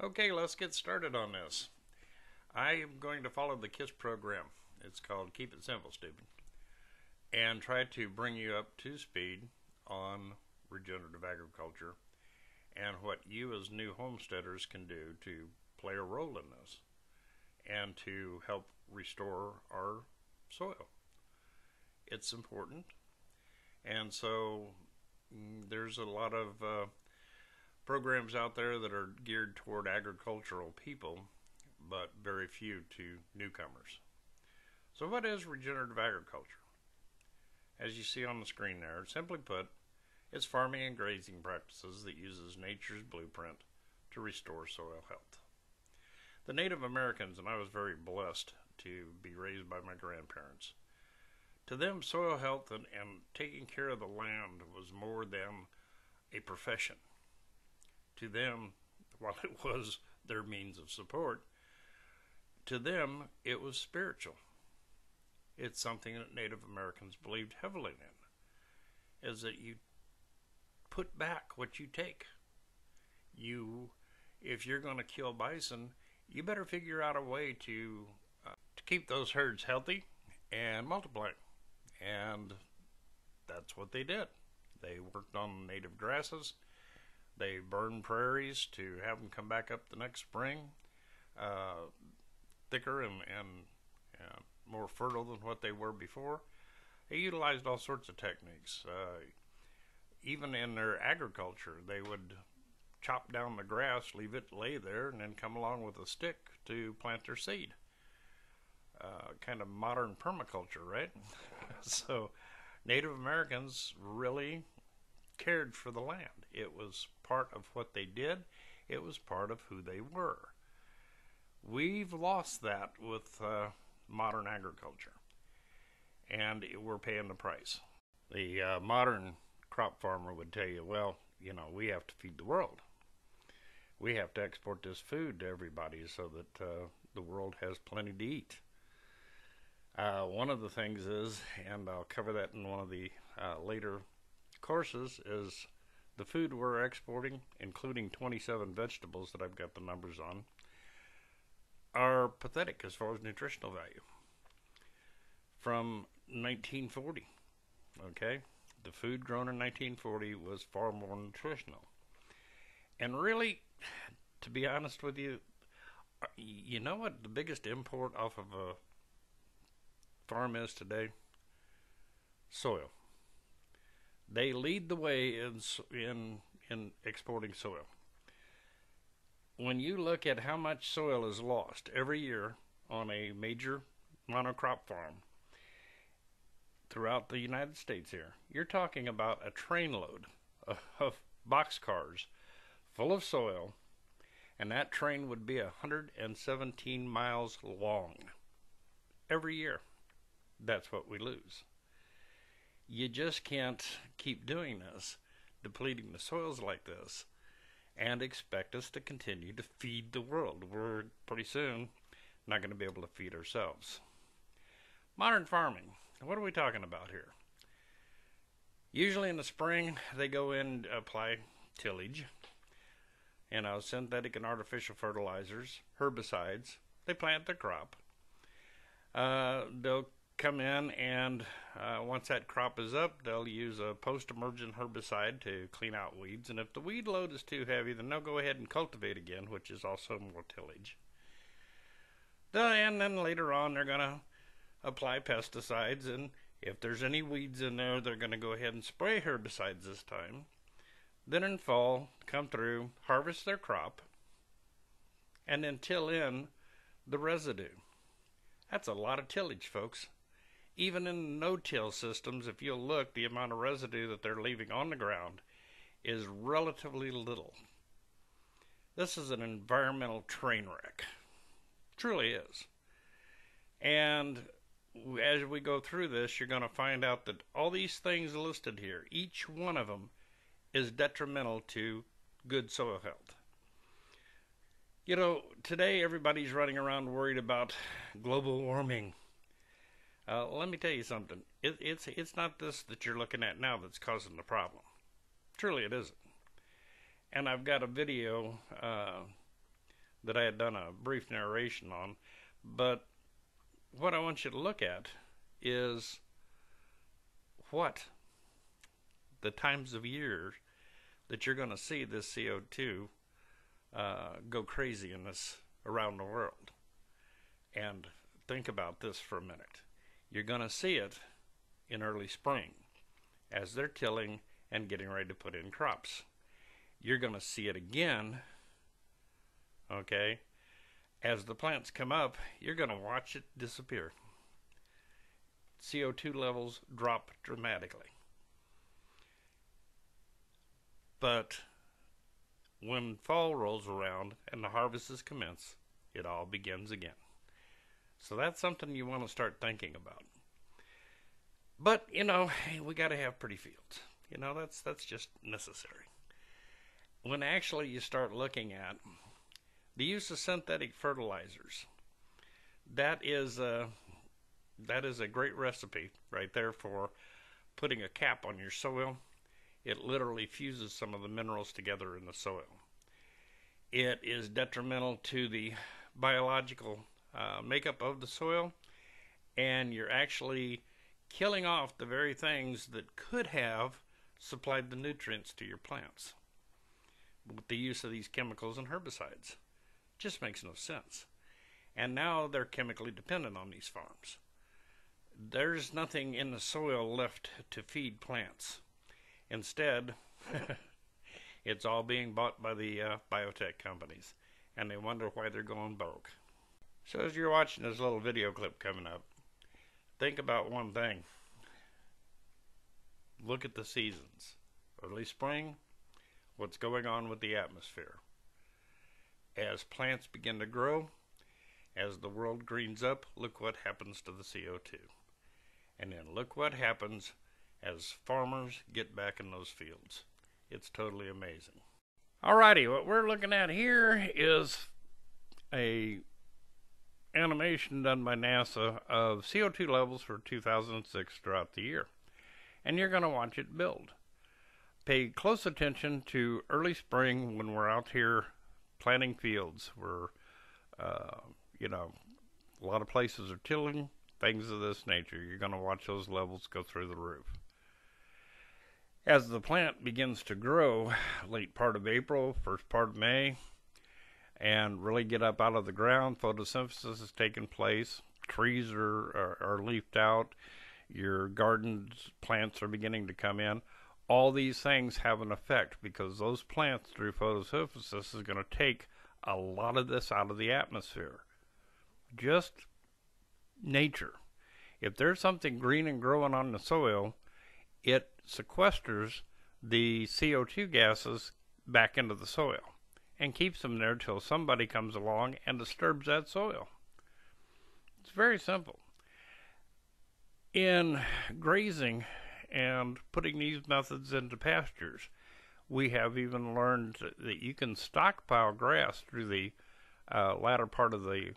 Okay, let's get started on this. I am going to follow the KISS program. It's called Keep It Simple, Stupid. And try to bring you up to speed on regenerative agriculture and what you as new homesteaders can do to play a role in this and to help restore our soil. It's important. And so there's a lot of programs out there that are geared toward agricultural people, but very few to newcomers. So what is regenerative agriculture? As you see on the screen there, simply put, it's farming and grazing practices that uses nature's blueprint to restore soil health. The Native Americans, and I was very blessed to be raised by my grandparents, to them soil health and taking care of the land was more than a profession. To them, while it was their means of support, to them it was spiritual. It's something that Native Americans believed heavily in, is that you put back what you take. If you're going to kill bison, you better figure out a way to keep those herds healthy and multiply. And that's what they did. They worked on native grasses. They burned prairies to have them come back up the next spring, thicker and more fertile than what they were before. They utilized all sorts of techniques. Even in their agriculture, they would chop down the grass, leave it lay there, and then come along with a stick to plant their seed. Kind of modern permaculture, right? So Native Americans really cared for the land. It was part of what they did. It was part of who they were. We've lost that with modern agriculture, and we're paying the price. The modern crop farmer would tell you, well, we have to feed the world. We have to export this food to everybody so that the world has plenty to eat. One of the things is, and I'll cover that in one of the later courses, is the food we're exporting, including 27 vegetables that I've got the numbers on, are pathetic as far as nutritional value. From 1940, okay? The food grown in 1940 was far more nutritional. And really, to be honest with you, you know what the biggest import off of a farm is today? Soil. They lead the way in exporting soil. When you look at how much soil is lost every year on a major monocrop farm throughout the United States here, you're talking about a trainload of boxcars full of soil, and that train would be 117 miles long. Every year, that's what we lose. You just can't keep doing this, depleting the soils like this, and expect us to continue to feed the world. We're pretty soon not going to be able to feed ourselves. Modern farming, what are we talking about here? Usually in the spring, they go in and apply tillage, synthetic and artificial fertilizers, herbicides. They plant their crop. They'll come in and once that crop is up, they'll use a post-emergent herbicide to clean out weeds. And if the weed load is too heavy, then they'll go ahead and cultivate again, which is also more tillage. And then later on, they're going to apply pesticides. And if there's any weeds in there, they're going to go ahead and spray herbicides this time. Then in fall, come through, harvest their crop, and then till in the residue. That's a lot of tillage, folks. Even in no-till systems, if you'll look, the amount of residue that they're leaving on the ground is relatively little. This is an environmental train wreck. Truly is. And as we go through this, you're going to find out that all these things listed here, each one of them is detrimental to good soil health. Today everybody's running around worried about global warming. Let me tell you something. It's not this that you're looking at now that's causing the problem. Truly it isn't. And I've got a video that I had done a brief narration on. But what I want you to look at is what the times of year that you're going to see this CO2 go crazy in this around the world. And think about this for a minute. You're going to see it in early spring as they're tilling and getting ready to put in crops. You're going to see it again, okay, as the plants come up. You're going to watch it disappear. CO2 levels drop dramatically. But when fall rolls around and the harvests commence, it all begins again. So that's something you want to start thinking about. But, you know, we got to have pretty fields. You know, that's just necessary. When actually you start looking at the use of synthetic fertilizers, that is a great recipe right there for putting a cap on your soil. It literally fuses some of the minerals together in the soil. It is detrimental to the biological makeup of the soil, and you're actually killing off the very things that could have supplied the nutrients to your plants with the use of these chemicals and herbicides. Just makes no sense. And now they're chemically dependent on these farms. There's nothing in the soil left to feed plants. Instead, it's all being bought by the BioTec companies, and they wonder why they're going broke. So as you're watching this little video clip coming up, think about one thing. Look at the seasons. Early spring, what's going on with the atmosphere. As plants begin to grow, as the world greens up, look what happens to the CO2. And then look what happens as farmers get back in those fields. It's totally amazing. Alrighty, what we're looking at here is a animation done by NASA of CO2 levels for 2006 throughout the year. And you're going to watch it build. Pay close attention to early spring when we're out here planting fields. We're, you know, a lot of places are tilling, things of this nature. You're going to watch those levels go through the roof. As the plant begins to grow, late part of April, first part of May, and really get up out of the ground, photosynthesis is taking place, trees are leafed out, your garden's plants are beginning to come in. All these things have an effect because those plants through photosynthesis is going to take a lot of this out of the atmosphere. Just nature. If there's something green and growing on the soil, it sequesters the CO2 gases back into the soil and keeps them there till somebody comes along and disturbs that soil. It's very simple. In grazing and putting these methods into pastures, we have even learned that you can stockpile grass through the latter part of the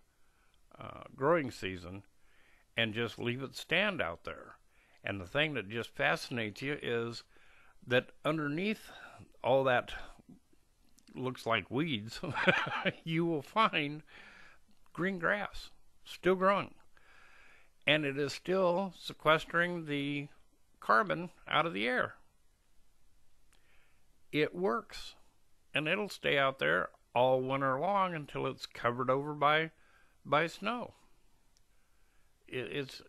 growing season and just leave it stand out there. And the thing that just fascinates you is that underneath all that looks like weeds, you will find green grass still growing. And it is still sequestering the carbon out of the air. It works. And it'll stay out there all winter long until it's covered over by snow. It's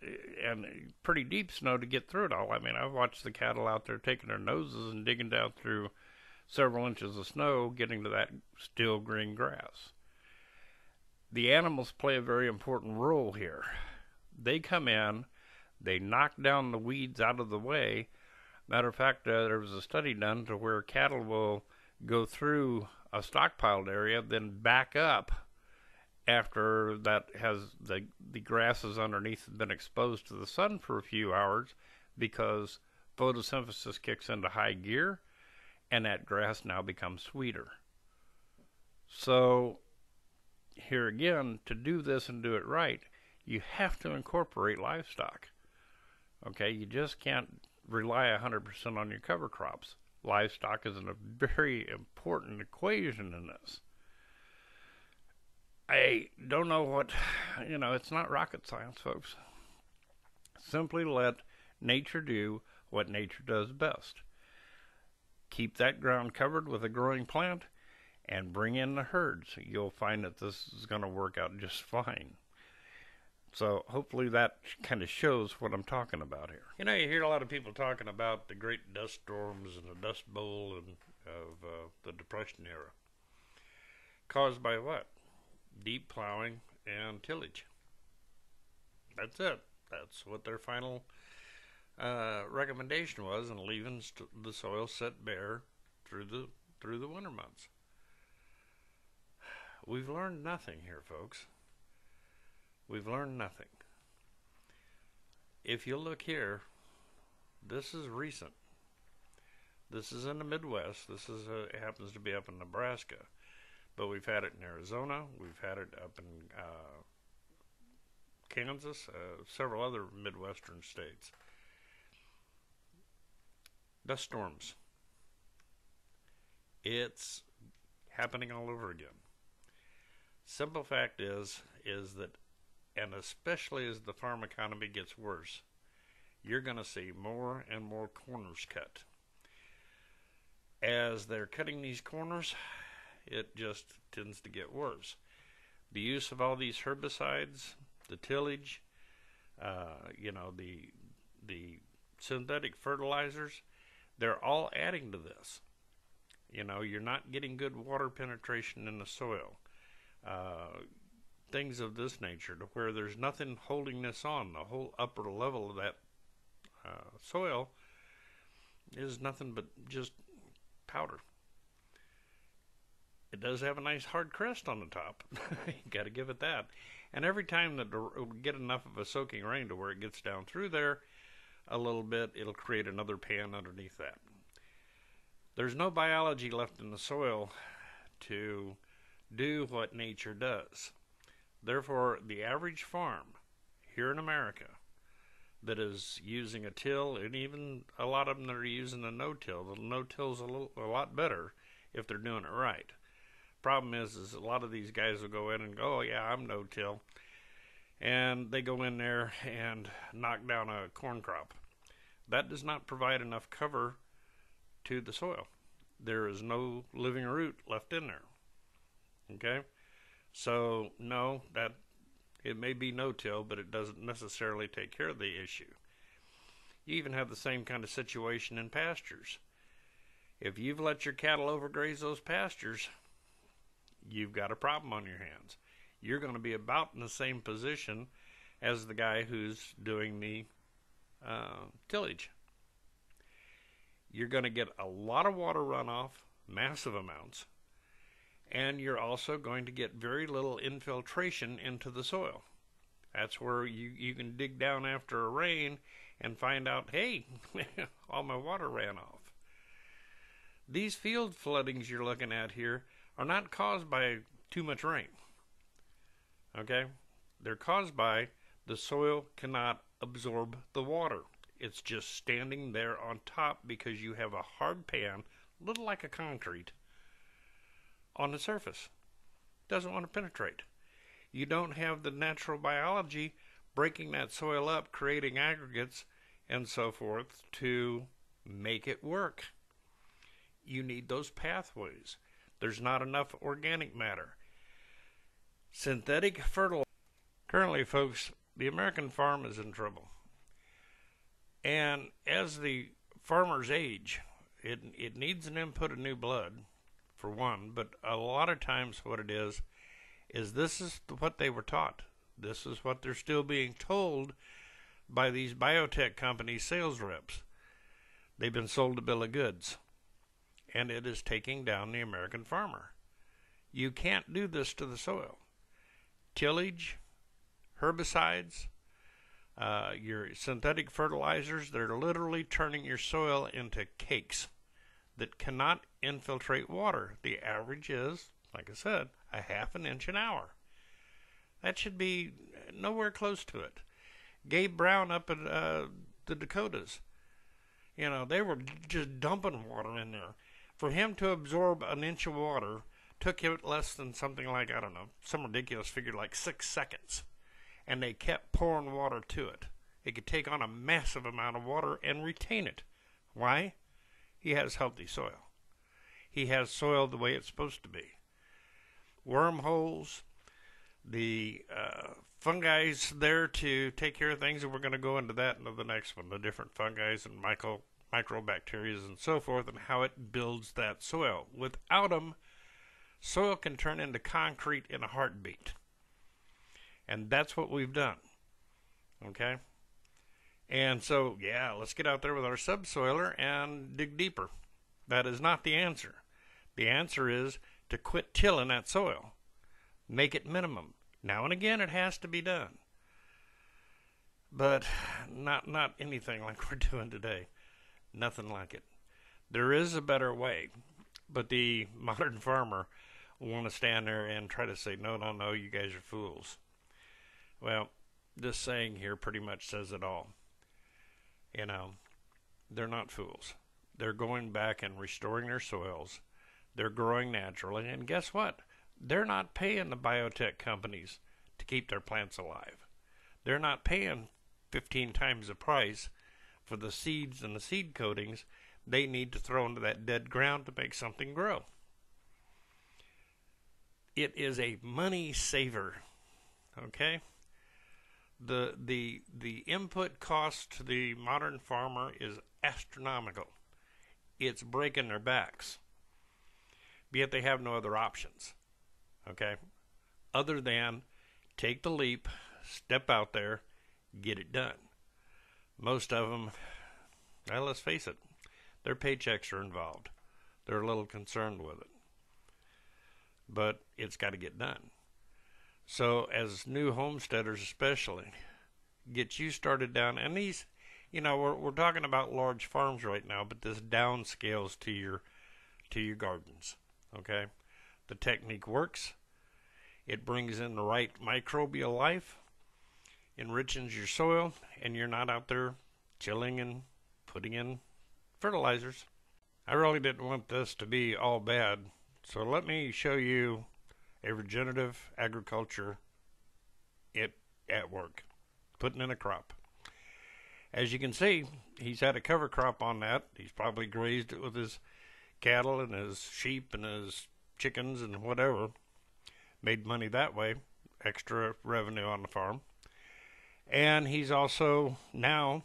and pretty deep snow to get through it all. I mean, I've watched the cattle out there taking their noses and digging down through several inches of snow, getting to that still green grass. The animals play a very important role here. They come in, they knock down the weeds out of the way. Matter of fact, there was a study done to where cattle will go through a stockpiled area, then back up after that has the grasses underneath have been exposed to the sun for a few hours, because photosynthesis kicks into high gear and that grass now becomes sweeter. So here again, to do this and do it right, you have to incorporate livestock. Okay, you just can't rely 100% on your cover crops. Livestock is a very important equation in this. I don't know what, it's not rocket science, folks. Simply let nature do what nature does best. Keep that ground covered with a growing plant and bring in the herds. You'll find that this is going to work out just fine. So hopefully that kind of shows what I'm talking about here. You hear a lot of people talking about the great dust storms and the Dust Bowl of the Depression era. Caused by what? Deep plowing and tillage. That's it. That's what their final recommendation was, and leaving the soil set bare through the winter months. We've learned nothing here, folks. We've learned nothing. If you look here, this is recent. This is in the Midwest. This is it happens to be up in Nebraska, but we've had it in Arizona. We've had it up in Kansas, several other Midwestern states. Dust storms. It's happening all over again. Simple fact is that, and especially as the farm economy gets worse, you're going to see more and more corners cut. As they're cutting these corners, it just tends to get worse. The use of all these herbicides, the tillage, the synthetic fertilizers, they're all adding to this. You're not getting good water penetration in the soil. Things of this nature, to where there's nothing holding this on. The whole upper level of that soil is nothing but just powder. It does have a nice hard crust on the top. You got to give it that. And every time that we get enough of a soaking rain to where it gets down through there a little bit, it'll create another pan underneath that. There's no biology left in the soil to do what nature does. Therefore, the average farm here in America that is using a till, and even a lot of them that are using a no-till, the no-till's a lot better if they're doing it right. Problem is a lot of these guys will go in and go, oh yeah, I'm no-till, and they go in there and knock down a corn crop. That does not provide enough cover to the soil. There is no living root left in there. Okay? So, no, that it may be no-till, but it doesn't necessarily take care of the issue. You even have the same kind of situation in pastures. If you've let your cattle overgraze those pastures, you've got a problem on your hands. You're going to be about in the same position as the guy who's doing the tillage. You're going to get a lot of water runoff, massive amounts, and you're also going to get very little infiltration into the soil. That's where you can dig down after a rain and find out, hey, all my water ran off. These field floodings you're looking at here are not caused by too much rain. Okay? They're caused by the soil cannot absorb the water. It's just standing there on top because you have a hard pan, a little like a concrete, on the surface. Doesn't want to penetrate. You don't have the natural biology breaking that soil up, creating aggregates and so forth to make it work. You need those pathways. There's not enough organic matter. Synthetic fertilizer. Currently, folks, the American farm is in trouble. And as the farmers age, it needs an input of new blood, for one, but a lot of times what it is this is what they were taught. This is what they're still being told by these BioTec companies' sales reps. They've been sold a bill of goods, and it is taking down the American farmer. You can't do this to the soil. Tillage, herbicides, your synthetic fertilizers, they're literally turning your soil into cakes that cannot infiltrate water. The average is, like I said, a half an inch an hour. That should be nowhere close to it. Gabe Brown up in the Dakotas, they were just dumping water in there. For him to absorb an inch of water took it less than something like, I don't know, some ridiculous figure like 6 seconds. And they kept pouring water to it. It could take on a massive amount of water and retain it. Why? He has healthy soil. He has soil the way it's supposed to be. Wormholes, the fungi's there to take care of things, and we're going to go into that in the next one, the different fungi's and microbacteria and so forth, and how it builds that soil. Without them, soil can turn into concrete in a heartbeat. And that's what we've done. Okay? And so, yeah, let's get out there with our subsoiler and dig deeper. That is not the answer. The answer is to quit tilling that soil. Make it minimum. Now and again it has to be done. But not anything like we're doing today. Nothing like it. There is a better way. But the modern farmer will want to stand there and try to say, no, you guys are fools. Well, this saying here pretty much says it all. You know, they're not fools. They're going back and restoring their soils. They're growing naturally. And guess what? They're not paying the BioTec companies to keep their plants alive. They're not paying 15 times the price for the seeds and the seed coatings they need to throw into that dead ground to make something grow. It is a money saver. Okay? The input cost to the modern farmer is astronomical. It's breaking their backs. Yet they have no other options. Okay? Other than take the leap, step out there, get it done. Most of them, well, let's face it, their paychecks are involved. They're a little concerned with it. But it's got to get done. So as new homesteaders especially, get you started down, and these, you know, we're talking about large farms right now, but this downscales to your gardens, okay? The technique works. It brings in the right microbial life, enriches your soil, and you're not out there chilling and putting in fertilizers. I really didn't want this to be all bad, so let me show you a regenerative agriculture at work, putting in a crop. As you can see, he's had a cover crop on that. He's probably grazed it with his cattle and his sheep and his chickens and whatever. Made money that way, extra revenue on the farm. And he's also now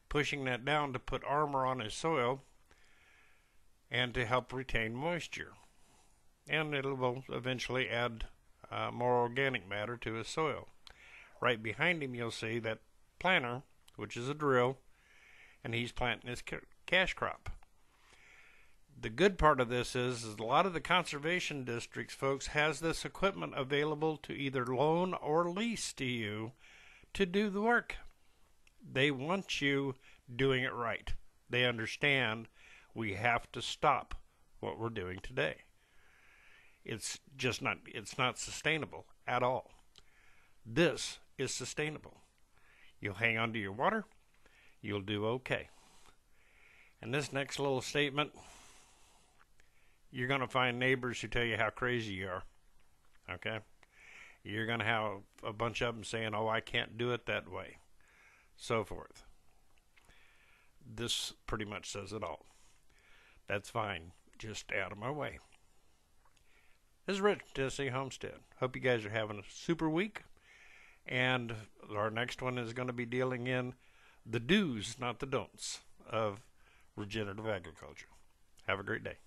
pushing that down to put armor on his soil and to help retain moisture. And it will eventually add more organic matter to his soil. Right behind him you'll see that planter, which is a drill, and he's planting his cash crop. The good part of this is a lot of the conservation districts, folks, has this equipment available to either loan or lease to you to do the work. They want you doing it right. They understand we have to stop what we're doing today. It's not sustainable at all. This is sustainable. You'll hang on to your water, you'll do okay. And this next little statement, you're going to find neighbors who tell you how crazy you are. Okay? You're going to have a bunch of them saying, oh, I can't do it that way. So forth. This pretty much says it all. That's fine. Just out of my way. This is Rich, Tennessee Homestead. Hope you guys are having a super week. And our next one is going to be dealing in the do's, not the don'ts, of regenerative agriculture. Have a great day.